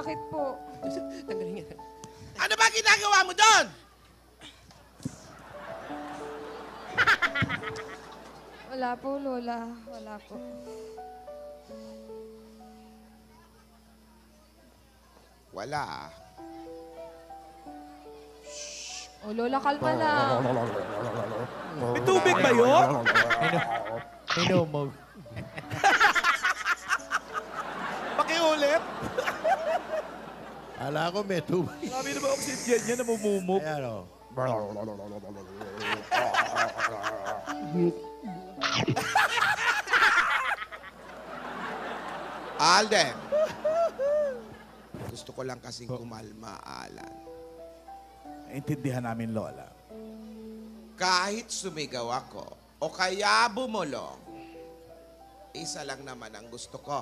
Bakit po? Tanggalin niya. Ano ba ginagawa mo doon? Wala po, Lola. Wala po. Wala. O, Lola, kalma lang. May tubig ba yun? Hinumog. Pakiulit. Ala ko may tubig. Sabi na ba oxygen niya namumumog? Ayan o. Alden. Gusto ko lang kasing kumalma, Alan. Intindihan namin, Lola. Kahit sumigaw ako o kaya bumulong, isa lang naman ang gusto ko.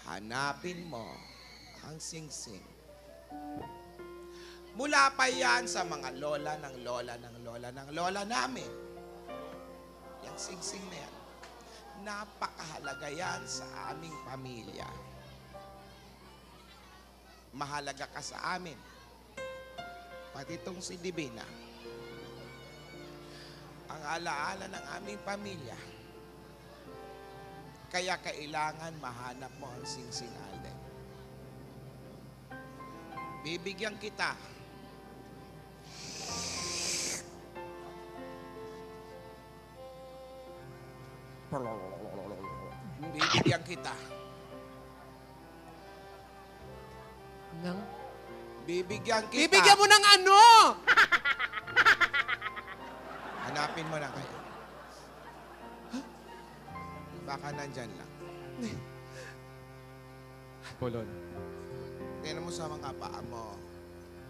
Hanapin mo ang singsing. Mula pa yan sa mga lola ng lola ng lola ng lola namin. Yang singsing na yan. Napakahalaga yan sa aming pamilya. Mahalaga ka sa amin. Pati itong si Divina. Ang alaala ng aming pamilya. Kaya kailangan mahanap mo ang singsing, Alden. Bibigyan kita. Bibigyan kita. Nang? Bibigyan kita. Bibigyan mo ng ano? Hanapin mo na kayo. Baka nandyan lang. Polon. Tingnan mo sa mga paa mo.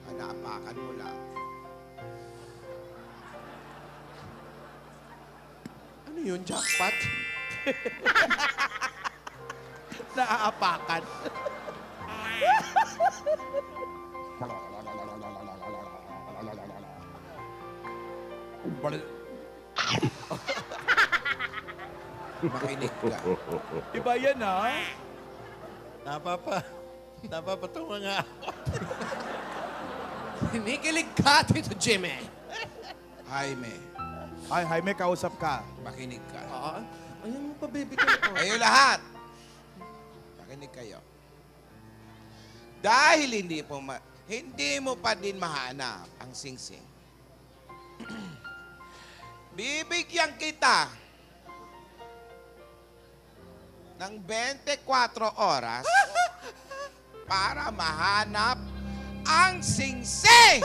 Hanaapakan mo lang. Ano yun, jackpot? Naaapakan. Makinig ka. Iba yan, ha? Napapatunga nga ako. Kinikilig ka, Tito Jimmy. Jaime, Ay, Jaime, kausap ka. makinig ka. Ayun mo pa, baby ko na. Kayo lahat. Makinig kayo. Dahil hindi mo pa din mahanap ang singsing. Bibigyan kita ng 24 oras para mahanap ang singsing!